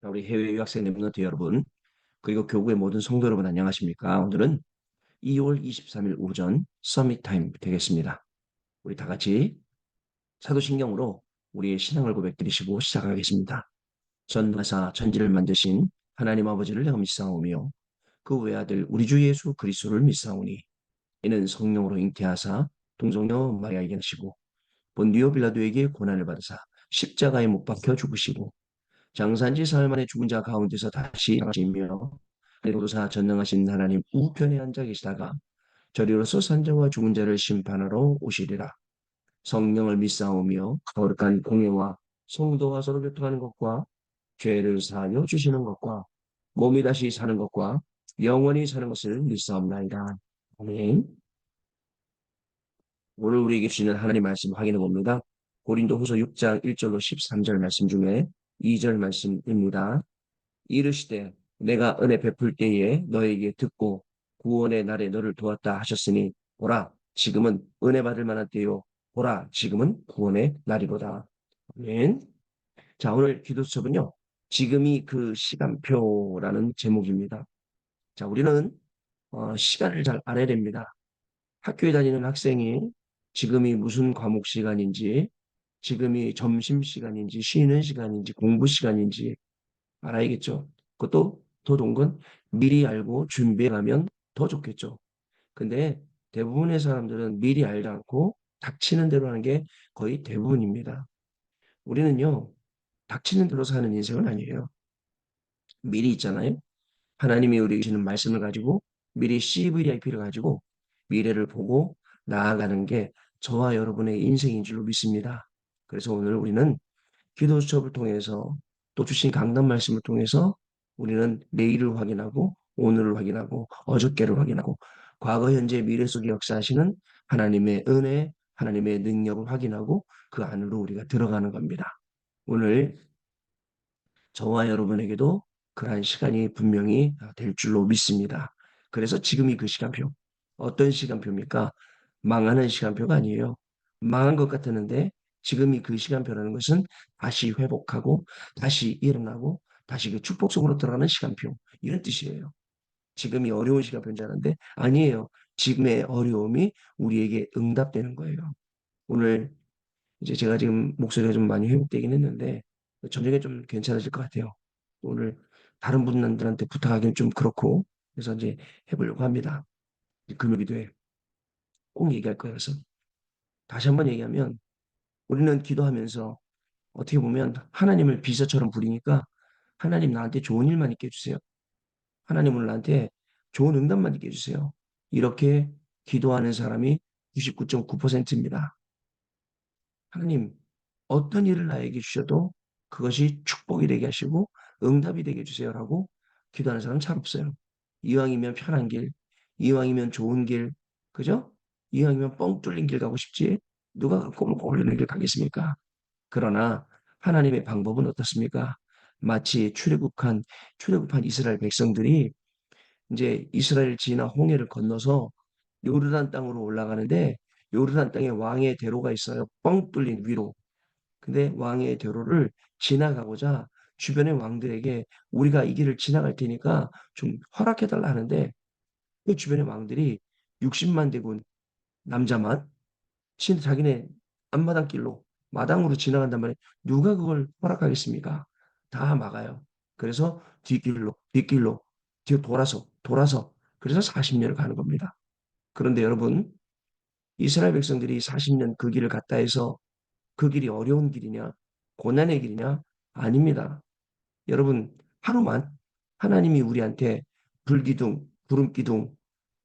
우리 해외 유학생 랩런트 여러분, 그리고 교구의 모든 성도 여러분 안녕하십니까? 오늘은 2월 23일 오전 서밋 타임 되겠습니다. 우리 다 같이 사도신경으로 우리의 신앙을 고백드리시고 시작하겠습니다. 전마사 천지를 만드신 하나님 아버지를 내가 믿사오며 그 외아들 우리 주 예수 그리스도를 믿사오니 이는 성령으로 잉태하사 동정녀 마리아에게 나시고 본디오 빌라도에게 고난을 받으사 십자가에 못 박혀 죽으시고 장사한 지 사흘 만에 죽은 자 가운데서 다시 일어나시며 하늘로사 전능하신 하나님 우편에 앉아 계시다가 저리로서 산자와 죽은 자를 심판하러 오시리라. 성령을 믿사오며 거룩한 공예와 성도와 서로 교통하는 것과 죄를 사하여 주시는 것과 몸이 다시 사는 것과 영원히 사는 것을 믿사옵나이다. 아멘. 오늘 우리에게 주시는 하나님 말씀 확인해 봅니다. 고린도후서 6장 1절로 13절 말씀 중에 2절 말씀입니다. 이르시되 내가 은혜 베풀 때에 너에게 듣고 구원의 날에 너를 도왔다 하셨으니 보라 지금은 은혜 받을 만한 때요 보라 지금은 구원의 날이로다. 아멘. 자, 오늘 기도 수업은요, 지금이 그 시간표라는 제목입니다. 자, 우리는 시간을 잘 알아야 됩니다. 학교에 다니는 학생이 지금이 무슨 과목 시간인지, 지금이 점심 시간인지, 쉬는 시간인지, 공부 시간인지 알아야겠죠. 그것도 더 좋은 건 미리 알고 준비해 가면 더 좋겠죠. 근데 대부분의 사람들은 미리 알지 않고 닥치는 대로 하는 게 거의 대부분입니다. 우리는요, 닥치는 대로 사는 인생은 아니에요. 미리 있잖아요. 하나님이 우리에게 주시는 말씀을 가지고 미리 CVIP를 가지고 미래를 보고 나아가는 게 저와 여러분의 인생인 줄로 믿습니다. 그래서 오늘 우리는 기도 수첩을 통해서 또 주신 강단 말씀을 통해서 우리는 내일을 확인하고 오늘을 확인하고 어저께를 확인하고 과거, 현재, 미래 속에 역사하시는 하나님의 은혜, 하나님의 능력을 확인하고 그 안으로 우리가 들어가는 겁니다. 오늘 저와 여러분에게도 그러한 시간이 분명히 될 줄로 믿습니다. 그래서 지금이 그 시간표. 어떤 시간표입니까? 망하는 시간표가 아니에요. 망한 것 같았는데 지금이 그 시간표라는 것은 다시 회복하고 다시 일어나고 다시 그 축복 속으로 들어가는 시간표. 이런 뜻이에요. 지금이 어려운 시간표인 줄 알았는데 아니에요. 지금의 어려움이 우리에게 응답되는 거예요. 오늘 이제 제가 지금 목소리가 좀 많이 회복되긴 했는데 저녁에 좀 괜찮아질 것 같아요. 오늘 다른 분들한테 부탁하기는 좀 그렇고 그래서 이제 해보려고 합니다. 금요기도에 꼭 얘기할 거여서 다시 한번 얘기하면 우리는 기도하면서 어떻게 보면 하나님을 비서처럼 부리니까 하나님 나한테 좋은 일만 있게 해주세요. 하나님 오늘 나한테 좋은 응답만 있게 해주세요. 이렇게 기도하는 사람이 99.9%입니다. 하나님, 어떤 일을 나에게 주셔도 그것이 축복이 되게 하시고 응답이 되게 해주세요라고 기도하는 사람은 잘 없어요. 이왕이면 편한 길, 이왕이면 좋은 길, 그죠? 이왕이면 뻥 뚫린 길 가고 싶지 누가 꼬물꼬물리는 길 가겠습니까? 그러나 하나님의 방법은 어떻습니까? 마치 출애굽한 이스라엘 백성들이 이제 이스라엘 지나 홍해를 건너서 요르단 땅으로 올라가는데 요르단 땅에 왕의 대로가 있어요. 뻥 뚫린 위로. 근데 왕의 대로를 지나가고자 주변의 왕들에게 우리가 이 길을 지나갈 테니까 좀 허락해달라 하는데 그 주변의 왕들이 60만 대군 남자만 자기네 앞마당 길로 마당으로 지나간단 말이에요. 누가 그걸 허락하겠습니까? 다 막아요. 그래서 뒷길로 뒤로 돌아서 그래서 40년을 가는 겁니다. 그런데 여러분 이스라엘 백성들이 40년 그 길을 갔다 해서 그 길이 어려운 길이냐 고난의 길이냐 아닙니다. 여러분 하루만 하나님이 우리한테 불기둥 구름기둥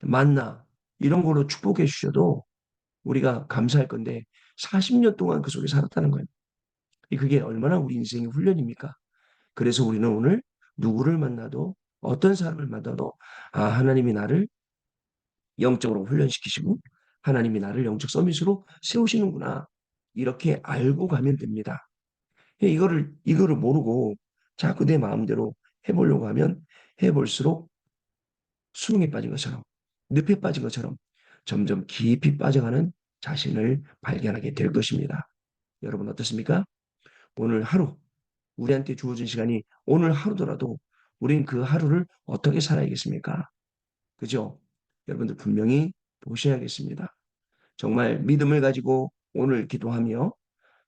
만나 이런 걸로 축복해 주셔도 우리가 감사할 건데 40년 동안 그 속에 살았다는 거예요. 그게 얼마나 우리 인생의 훈련입니까? 그래서 우리는 오늘 누구를 만나도 어떤 사람을 만나도 하나님이 나를 영적으로 훈련시키시고 하나님이 나를 영적 서밋으로 세우시는구나. 이렇게 알고 가면 됩니다. 이거를 모르고 자꾸 내 마음대로 해보려고 하면 해볼수록 수능에 빠진 것처럼 늪에 빠진 것처럼 점점 깊이 빠져가는 자신을 발견하게 될 것입니다. 여러분 어떻습니까? 오늘 하루 우리한테 주어진 시간이 오늘 하루더라도 우린 그 하루를 어떻게 살아야겠습니까? 그죠? 여러분들 분명히 보셔야겠습니다. 정말 믿음을 가지고 오늘 기도하며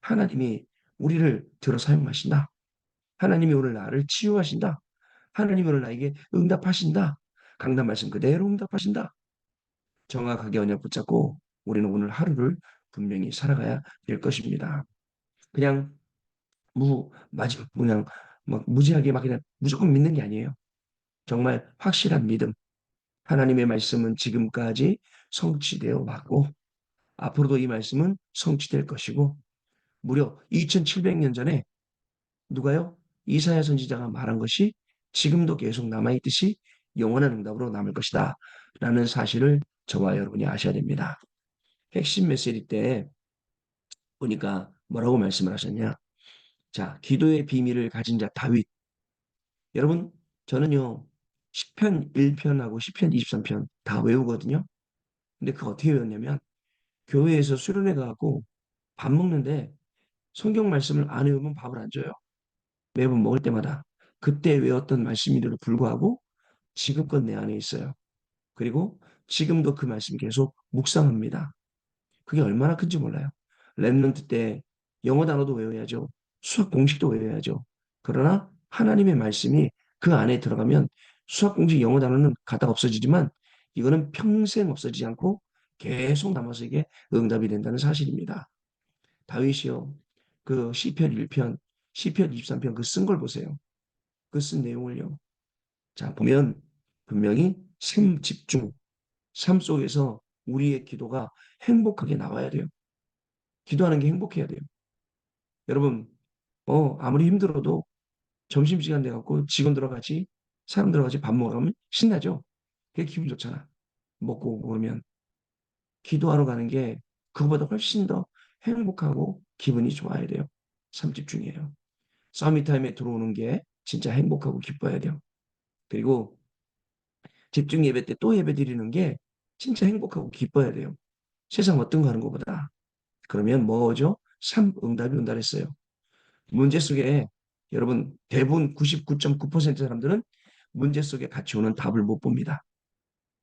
하나님이 우리를 들어 사용하신다. 하나님이 오늘 나를 치유하신다. 하나님이 오늘 나에게 응답하신다. 강단 말씀 그대로 응답하신다. 정확하게 언약 붙잡고 우리는 오늘 하루를 분명히 살아가야 될 것입니다. 그냥 마지막 그냥 막 무지하게 막 그냥 무조건 믿는 게 아니에요. 정말 확실한 믿음. 하나님의 말씀은 지금까지 성취되어 왔고 앞으로도 이 말씀은 성취될 것이고 무려 2700년 전에 누가요? 이사야 선지자가 말한 것이 지금도 계속 남아있듯이 영원한 응답으로 남을 것이다. 라는 사실을 저와 여러분이 아셔야 됩니다. 핵심 메시지 때 보니까 뭐라고 말씀을 하셨냐? 자, 기도의 비밀을 가진 자 다윗. 여러분, 저는요, 시편 1편하고 시편 23편 다 외우거든요. 근데 그거 어떻게 외웠냐면, 교회에서 수련회 가고 밥 먹는데 성경 말씀을 안 외우면 밥을 안 줘요. 매번 먹을 때마다. 그때 외웠던 말씀인데도 불구하고 지금껏 내 안에 있어요. 그리고 지금도 그 말씀 계속 묵상합니다. 그게 얼마나 큰지 몰라요. 랩런트 때 영어 단어도 외워야죠. 수학 공식도 외워야죠. 그러나 하나님의 말씀이 그 안에 들어가면 수학 공식 영어 단어는 가다 없어지지만 이거는 평생 없어지지 않고 계속 남아서 이게 응답이 된다는 사실입니다. 다윗이요. 그 시편 1편, 시편 23편 그 쓴 걸 보세요. 그 쓴 내용을요. 자, 보면 분명히 삶 집중, 삶 속에서 우리의 기도가 행복하게 나와야 돼요. 기도하는 게 행복해야 돼요. 여러분, 아무리 힘들어도 점심시간 돼갖고 직원들하고 같이 사람들하고 같이 밥 먹으러 가면 신나죠? 그게 기분 좋잖아. 먹고 오고 그러면 기도하러 가는 게 그거보다 훨씬 더 행복하고 기분이 좋아야 돼요. 삶 집중이에요. 서밋타임에 들어오는 게 진짜 행복하고 기뻐야 돼요. 그리고 집중 예배 때 또 예배 드리는 게 진짜 행복하고 기뻐야 돼요. 세상 어떤 거 하는 것보다. 그러면 뭐죠? 삶 응답이 온다 그랬어요. 문제 속에 여러분 대부분 99.9% 사람들은 문제 속에 같이 오는 답을 못 봅니다.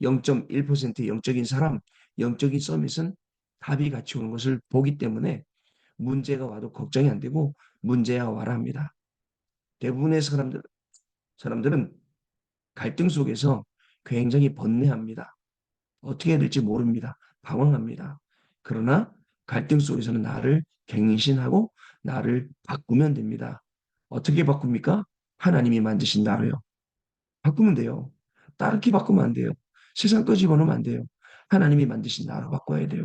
0.1% 영적인 사람, 영적인 서밋은 답이 같이 오는 것을 보기 때문에 문제가 와도 걱정이 안 되고 문제야 와라 합니다. 대부분의 사람들은 갈등 속에서 굉장히 번뇌합니다. 어떻게 해야 될지 모릅니다. 방황합니다. 그러나 갈등 속에서는 나를 갱신하고 나를 바꾸면 됩니다. 어떻게 바꿉니까? 하나님이 만드신 나로요. 바꾸면 돼요. 다르게 바꾸면 안 돼요. 세상 거 집어넣으면 안 돼요. 하나님이 만드신 나로 바꿔야 돼요.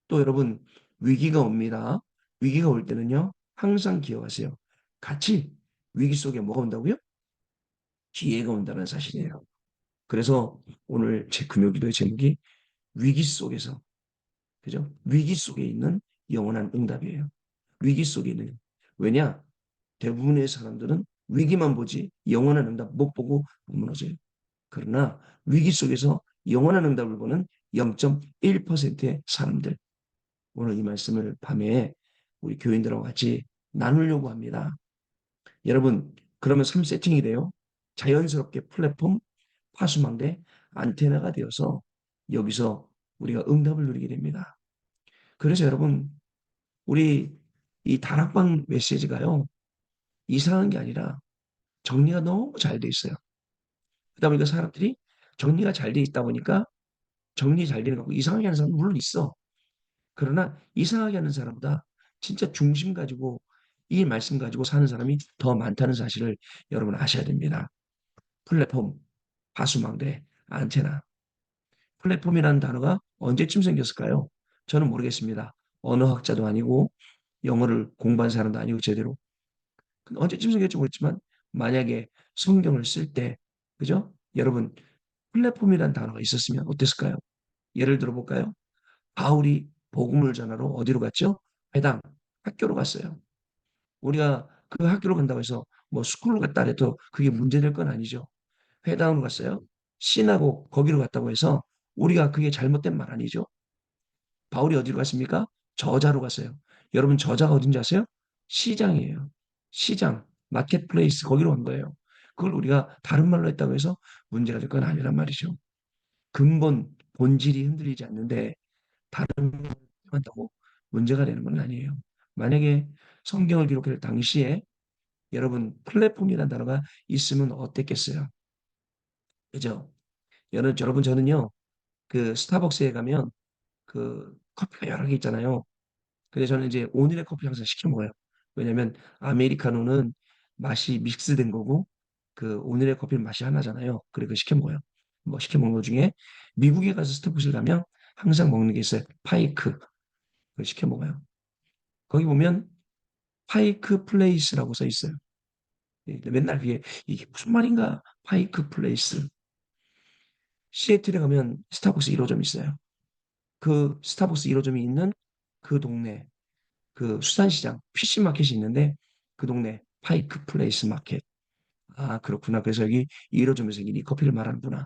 또 여러분 위기가 옵니다. 위기가 올 때는요. 항상 기억하세요. 같이 위기 속에 뭐가 온다고요? 기회가 온다는 사실이에요. 그래서 오늘 제 금요기도의 제목이 위기 속에서 그죠? 위기 속에 있는 영원한 응답이에요. 위기 속에 있는. 왜냐? 대부분의 사람들은 위기만 보지 영원한 응답 못 보고 무너져요. 그러나 위기 속에서 영원한 응답을 보는 0.1%의 사람들. 오늘 이 말씀을 밤에 우리 교인들하고 같이 나누려고 합니다. 여러분, 그러면 3세팅이 돼요. 자연스럽게 플랫폼, 파수망대, 안테나가 되어서 여기서 우리가 응답을 누리게 됩니다. 그래서 여러분, 우리 이 다락방 메시지가요, 이상한 게 아니라 정리가 너무 잘 돼 있어요. 그러다 보니까 사람들이 정리가 잘 돼 있다 보니까 정리 잘 되는 거고 이상하게 하는 사람은 물론 있어. 그러나 이상하게 하는 사람보다 진짜 중심 가지고 이 말씀 가지고 사는 사람이 더 많다는 사실을 여러분 아셔야 됩니다. 플랫폼, 바수망대, 안테나. 플랫폼이라는 단어가 언제쯤 생겼을까요? 저는 모르겠습니다. 언어학자도 아니고 영어를 공부한 사람도 아니고 제대로. 언제쯤 생겼지 모르겠지만 만약에 성경을 쓸 때, 그죠? 여러분, 플랫폼이라는 단어가 있었으면 어땠을까요? 예를 들어 볼까요? 바울이 복음을 전하러 어디로 갔죠? 회당, 학교로 갔어요. 우리가 그 학교로 간다고 해서 뭐 스쿨로 갔다 해도 그게 문제될 건 아니죠. 회당으로 갔어요. 신하고 거기로 갔다고 해서 우리가 그게 잘못된 말 아니죠. 바울이 어디로 갔습니까? 저자로 갔어요. 여러분 저자가 어딘지 아세요? 시장이에요. 시장. 마켓플레이스 거기로 간 거예요. 그걸 우리가 다른 말로 했다고 해서 문제가 될 건 아니란 말이죠. 근본 본질이 흔들리지 않는데 다른 말로 한다고 문제가 되는 건 아니에요. 만약에 성경을 기록할 당시에 여러분 플랫폼이라는 단어가 있으면 어땠겠어요? 그죠? 여러분 저는요 그 스타벅스에 가면 그 커피가 여러 개 있잖아요. 근데 저는 이제 오늘의 커피 항상 시켜 먹어요. 왜냐면 아메리카노는 맛이 믹스된 거고 그 오늘의 커피는 맛이 하나잖아요. 그래 그 시켜 먹어요. 뭐 시켜 먹는 것 중에 미국에 가서 스타벅스를 가면 항상 먹는 게 있어요. 파이크. 그걸 시켜 먹어요. 거기 보면 파이크 플레이스라고 써 있어요. 예, 맨날 위에 이게 무슨 말인가? 파이크 플레이스. 시애틀에 가면 스타벅스 1호점 있어요. 그 스타벅스 1호점이 있는 그 동네 그 수산시장 피쉬마켓이 있는데 그 동네 파이크 플레이스 마켓. 아, 그렇구나. 그래서 여기 1호점에서 이 커피를 말하는구나.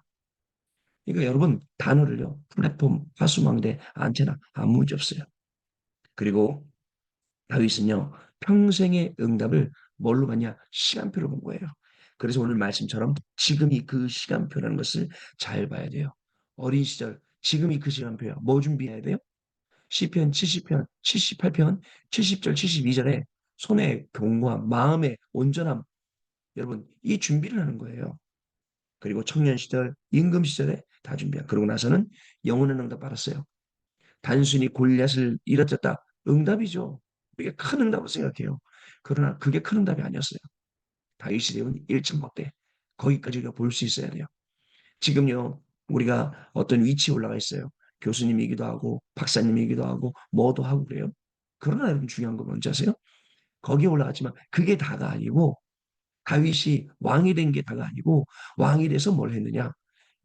그러니까 여러분 단어를요. 플랫폼, 파수망대, 안테나 아무 문제 없어요. 그리고 다윗은요. 평생의 응답을 뭘로 봤냐? 시간표로 본 거예요. 그래서 오늘 말씀처럼 지금이 그 시간표라는 것을 잘 봐야 돼요. 어린 시절 지금이 그 시간표야. 뭐 준비해야 돼요? 시편 70편, 78편, 70절, 72절에 손의 경고함, 마음의 온전함, 여러분 이 준비를 하는 거예요. 그리고 청년 시절, 임금 시절에 다 준비한. 그러고 나서는 영원한 응답 받았어요. 단순히 골리앗을 일어졌다. 응답이죠. 이게 큰 응답을 생각해요. 그러나 그게 큰 응답이 아니었어요. 다윗이 배운 1천막대. 거기까지 우리가 볼 수 있어야 돼요. 지금요, 우리가 어떤 위치에 올라가 있어요. 교수님이기도 하고, 박사님이기도 하고, 뭐도 하고 그래요. 그러나 여러분 중요한 건 뭔지 아세요? 거기에 올라갔지만 그게 다가 아니고, 다윗이 왕이 된 게 다가 아니고, 왕이 돼서 뭘 했느냐?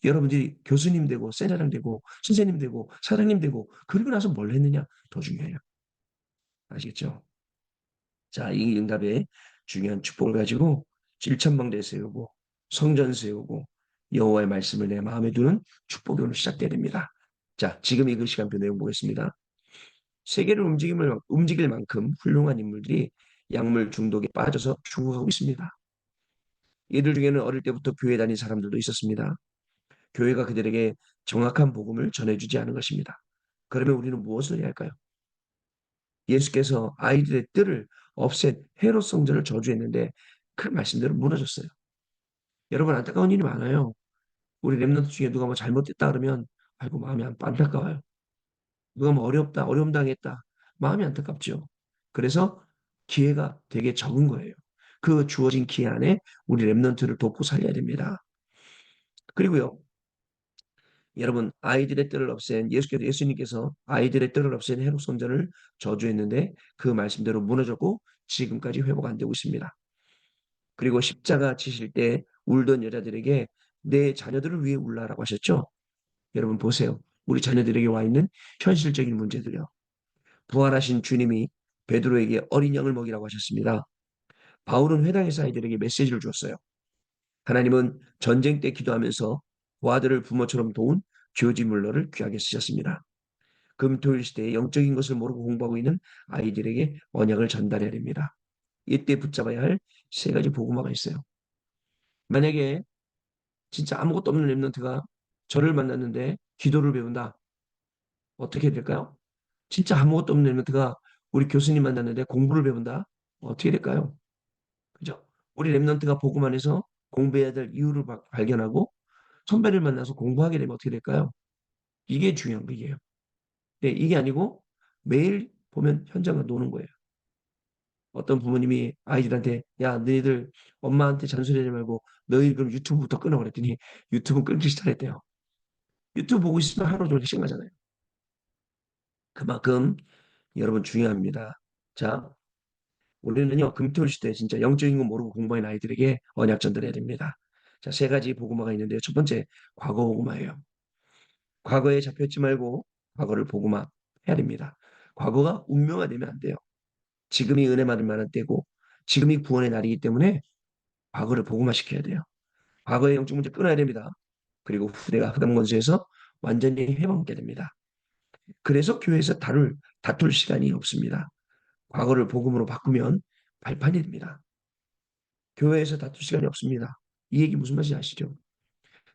여러분들이 교수님 되고, 세자장 되고, 선생님 되고, 사장님 되고, 그리고 나서 뭘 했느냐? 더 중요해요. 아시겠죠? 자, 이 응답의 중요한 축복을 가지고 질천망대 세우고 성전 세우고 여호와의 말씀을 내 마음에 두는 축복이 오늘 시작돼야 됩니다. 자, 지금 이 그 시간표 내용 보겠습니다. 세계를 움직일 만큼 훌륭한 인물들이 약물 중독에 빠져서 죽어가고 있습니다. 이들 중에는 어릴 때부터 교회 다닌 사람들도 있었습니다. 교회가 그들에게 정확한 복음을 전해주지 않은 것입니다. 그러면 우리는 무엇을 해야 할까요? 예수께서 아이들의 뜰을 없앤 헤롯 성전을 저주했는데 그 말씀대로 무너졌어요. 여러분 안타까운 일이 많아요. 우리 랩런트 중에 누가 뭐 잘못됐다 그러면 아이고 마음이 안타까워요. 누가 뭐 어렵다, 어려움 당했다. 마음이 안타깝죠. 그래서 기회가 되게 적은 거예요. 그 주어진 기회 안에 우리 랩런트를 돕고 살려야 됩니다. 그리고요. 여러분 아이들의 뜰을 없앤 예수님께서 아이들의 뜰을 없앤 헤롯 성전을 저주했는데 그 말씀대로 무너졌고 지금까지 회복 안 되고 있습니다. 그리고 십자가 지실 때 울던 여자들에게 내 자녀들을 위해 울라라고 하셨죠. 여러분 보세요. 우리 자녀들에게 와 있는 현실적인 문제들이요. 부활하신 주님이 베드로에게 어린 양을 먹이라고 하셨습니다. 바울은 회당에서 아이들에게 메시지를 주었어요. 하나님은 전쟁 때 기도하면서 부하들을 부모처럼 도운 조지 물러를 귀하게 쓰셨습니다. 금토일 시대에 영적인 것을 모르고 공부하고 있는 아이들에게 언약을 전달해야 됩니다. 이때 붙잡아야 할 세 가지 복음화가 있어요. 만약에 진짜 아무것도 없는 랩런트가 저를 만났는데 기도를 배운다. 어떻게 될까요? 진짜 아무것도 없는 랩런트가 우리 교수님 만났는데 공부를 배운다. 어떻게 될까요? 그죠? 우리 랩런트가 복음 안에서 공부해야 될 이유를 발견하고 선배를 만나서 공부하게 되면 어떻게 될까요? 이게 중요한 거예요. 네, 이게 아니고 매일 보면 현장과 노는 거예요. 어떤 부모님이 아이들한테 야 너희들 엄마한테 잔소리하지 말고 너희 그럼 유튜브부터 끊어 그랬더니 유튜브 끊기 시작했대요. 유튜브 보고 있으면 하루 종일 시간가잖아요. 그만큼 여러분 중요합니다. 자, 우리는요 금토일 시대 진짜 영적인 거 모르고 공부하는 아이들에게 언약 전달해야 됩니다. 자, 세 가지 복음화가 있는데요. 첫 번째 과거 복음화예요. 과거에 잡혀있지 말고 과거를 복음화 해야 됩니다. 과거가 운명화되면 안 돼요. 지금이 은혜 받을 만한 때고 지금이 구원의 날이기 때문에 과거를 복음화시켜야 돼요. 과거의 영적 문제 끊어야 됩니다. 그리고 후대가 흑암 권세에서 완전히 해방받게 됩니다. 그래서 교회에서 다툴 시간이 없습니다. 과거를 복음으로 바꾸면 발판이 됩니다. 교회에서 다툴 시간이 없습니다. 이 얘기 무슨 말인지 아시죠?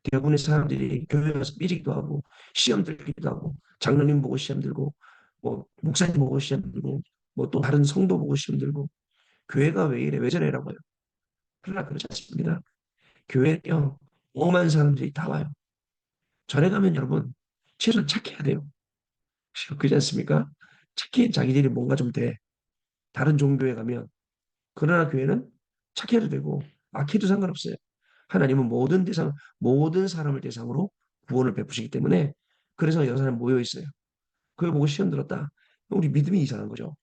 대부분의 사람들이 교회 가서 삐지기도 하고 시험 들기도 하고 장로님 보고 시험 들고 뭐 목사님 보고 시험 들고 뭐 또 다른 성도 보고 시험 들고 교회가 왜 이래 왜 저래라고요. 그러나 그렇지 않습니다. 교회요 오만 사람들이 다 와요. 절에 가면 여러분 최소한 착해야 돼요. 그렇지 않습니까? 착해 자기들이 뭔가 좀 돼. 다른 종교에 가면 그러나 교회는 착해도 되고 악해도 상관없어요. 하나님은 모든 사람을 대상으로 구원을 베푸시기 때문에 그래서 여러 사람 모여 있어요. 그걸 보고 시험 들었다. 우리 믿음이 이상한 거죠.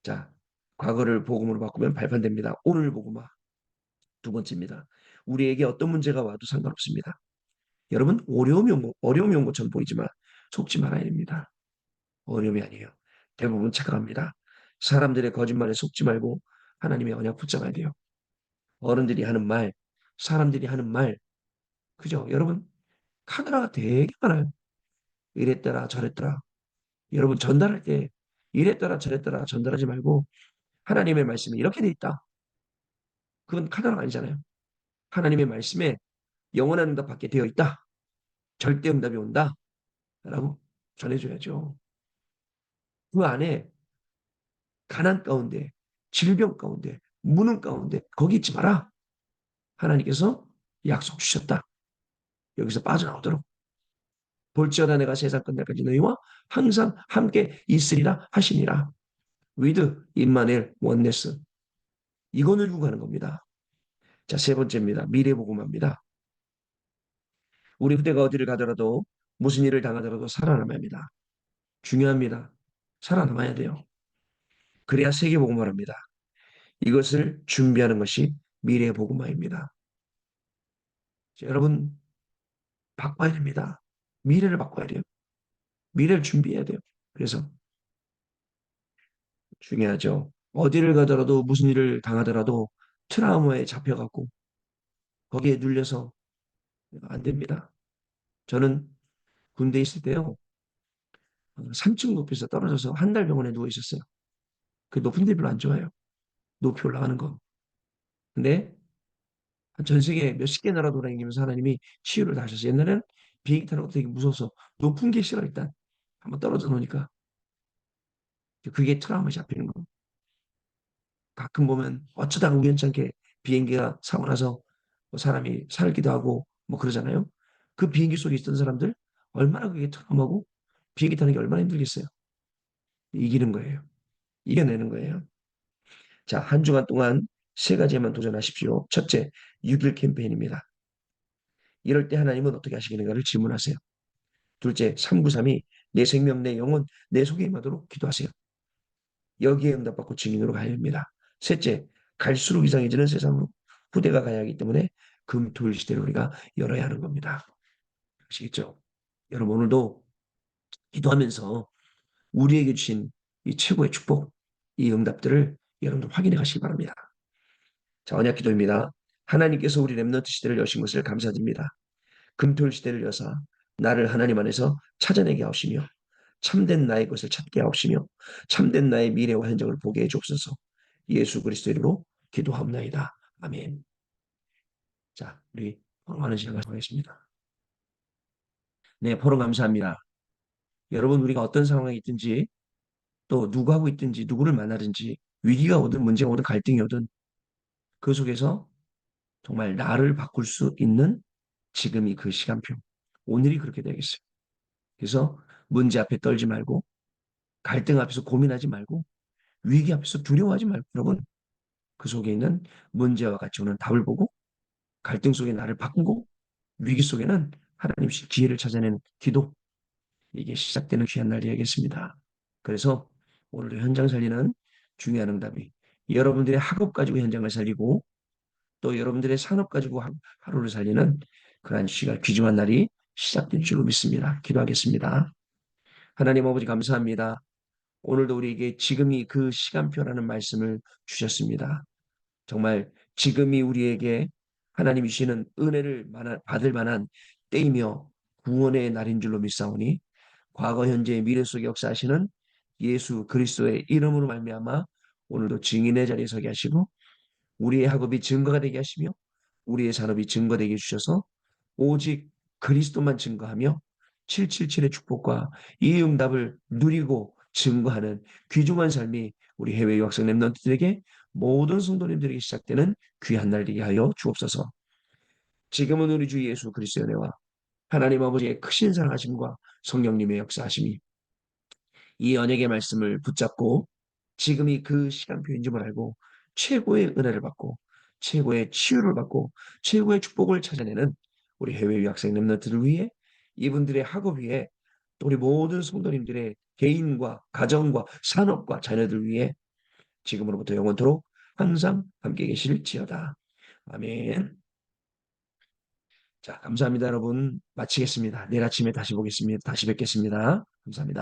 자, 과거를 복음으로 바꾸면 발판됩니다. 오늘 복음화. 두 번째입니다. 우리에게 어떤 문제가 와도 상관없습니다. 여러분, 어려움이 온 것처럼 보이지만 속지 말아야 됩니다. 어려움이 아니에요. 대부분 착각합니다. 사람들의 거짓말에 속지 말고 하나님의 언약 붙잡아야 돼요. 어른들이 하는 말, 사람들이 하는 말, 그죠? 여러분, 카메라가 되게 많아요. 이랬더라, 저랬더라. 여러분, 전달할 때 이랬더라, 저랬더라 전달하지 말고 하나님의 말씀이 이렇게 돼 있다. 그건 카메라가 아니잖아요. 하나님의 말씀에 영원한 응답받게 되어 있다. 절대 응답이 온다. 라고 전해줘야죠. 그 안에 가난 가운데, 질병 가운데, 무능 가운데 거기 있지 마라. 하나님께서 약속 주셨다. 여기서 빠져나오도록. 볼지어다 내가 세상 끝날까지 너희와 항상 함께 있으리라 하시니라. with 임마누엘 원네스. 이거 누리고 가는 겁니다. 자, 세 번째입니다. 미래복음화입니다. 우리 후대가 어디를 가더라도 무슨 일을 당하더라도 살아남아야 합니다. 중요합니다. 살아남아야 돼요. 그래야 세계복음화랍니다. 이것을 준비하는 것이 미래복음화입니다. 여러분 바꿔야 됩니다. 미래를 바꿔야 돼요. 미래를 준비해야 돼요. 그래서 중요하죠. 어디를 가더라도 무슨 일을 당하더라도 트라우마에 잡혀갖고 거기에 눌려서 안 됩니다. 저는 군대 있을 때요. 3층 높이에서 떨어져서 한 달 병원에 누워 있었어요. 그 높은 데 별로 안 좋아요. 높이 올라가는 거. 근데 전 세계 몇십 개 나라 돌아다니면서 하나님이 치유를 다 하셨어요. 옛날에는 비행기 타는 것도 되게 무서워서 높은 게 싫어 일단. 한번 떨어져 놓으니까 그게 트라우마에 잡히는 거. 가끔 보면 어쩌다가 우연찮게 비행기가 사고 나서 뭐 사람이 살기도 하고 뭐 그러잖아요. 그 비행기 속에 있던 사람들 얼마나 그게 트라우마고 비행기 타는 게 얼마나 힘들겠어요. 이기는 거예요. 이겨내는 거예요. 자, 한 주간 동안 세 가지에만 도전하십시오. 첫째, 6일 캠페인입니다. 이럴 때 하나님은 어떻게 하시겠는가를 질문하세요. 둘째, 393이 내 생명, 내 영혼, 내 속에 임하도록 기도하세요. 여기에 응답받고 증인으로 가야 합니다. 셋째, 갈수록 이상해지는 세상으로 후대가 가야 하기 때문에 금토일 시대를 우리가 열어야 하는 겁니다. 아시겠죠? 여러분 오늘도 기도하면서 우리에게 주신 이 최고의 축복, 이 응답들을 여러분들 확인해 가시기 바랍니다. 자, 언약 기도입니다. 하나님께서 우리 렘넌트 시대를 여신 것을 감사드립니다. 금토일 시대를 여사 나를 하나님 안에서 찾아내게 하시며 참된 나의 것을 찾게 하옵시며 참된 나의 미래와 현장을 보게 해 주옵소서. 예수 그리스도 이름으로 기도하옵나이다. 아멘. 자, 우리 포럼하는 시간 가져가겠습니다. 네, 포럼 감사합니다. 여러분 우리가 어떤 상황에 있든지 또 누구하고 있든지 누구를 만나든지 위기가 오든 문제가 오든 갈등이 오든 그 속에서 정말 나를 바꿀 수 있는 지금이 그 시간표. 오늘이 그렇게 되겠어요. 그래서 문제 앞에 떨지 말고 갈등 앞에서 고민하지 말고 위기 앞에서 두려워하지 말고 여러분 그 속에 있는 문제와 같이 오는 답을 보고 갈등 속에 나를 바꾸고 위기 속에는 하나님씩 기회를 찾아내는 기도 이게 시작되는 귀한 날 되겠습니다. 그래서 오늘도 현장 살리는 중요한 응답이 여러분들의 학업 가지고 현장을 살리고 또 여러분들의 산업 가지고 하루를 살리는 그러한 시간 귀중한 날이 시작된 줄로 믿습니다. 기도하겠습니다. 하나님 아버지 감사합니다. 오늘도 우리에게 지금이 그 시간표라는 말씀을 주셨습니다. 정말 지금이 우리에게 하나님이 주시는 은혜를 받을 만한 때이며 구원의 날인 줄로 믿사오니 과거 현재 미래 속에 역사하시는 예수 그리스도의 이름으로 말미암아 오늘도 증인의 자리에 서게 하시고 우리의 학업이 증거가 되게 하시며 우리의 산업이 증거되게 해주셔서 오직 그리스도만 증거하며 777의 축복과 이 응답을 누리고 증거하는 귀중한 삶이 우리 해외 유학생 랩런트들에게 모든 성도님들에게 시작되는 귀한 날 되게 하여 주옵소서. 지금은 우리 주 예수 그리스도의 은혜와 하나님 아버지의 크신 사랑하심과 성령님의 역사하심이 이 언약의 말씀을 붙잡고 지금이 그 시간표인지을 알고 최고의 은혜를 받고 최고의 치유를 받고 최고의 축복을 찾아내는 우리 해외 유학생 랩런트를 위해 이분들의 학업 위에 또 우리 모든 성도님들의 개인과 가정과 산업과 자녀들 위해 지금으로부터 영원토록 항상 함께 계실지어다. 아멘. 자, 감사합니다, 여러분. 마치겠습니다. 내일 아침에 다시 보겠습니다. 다시 뵙겠습니다. 감사합니다.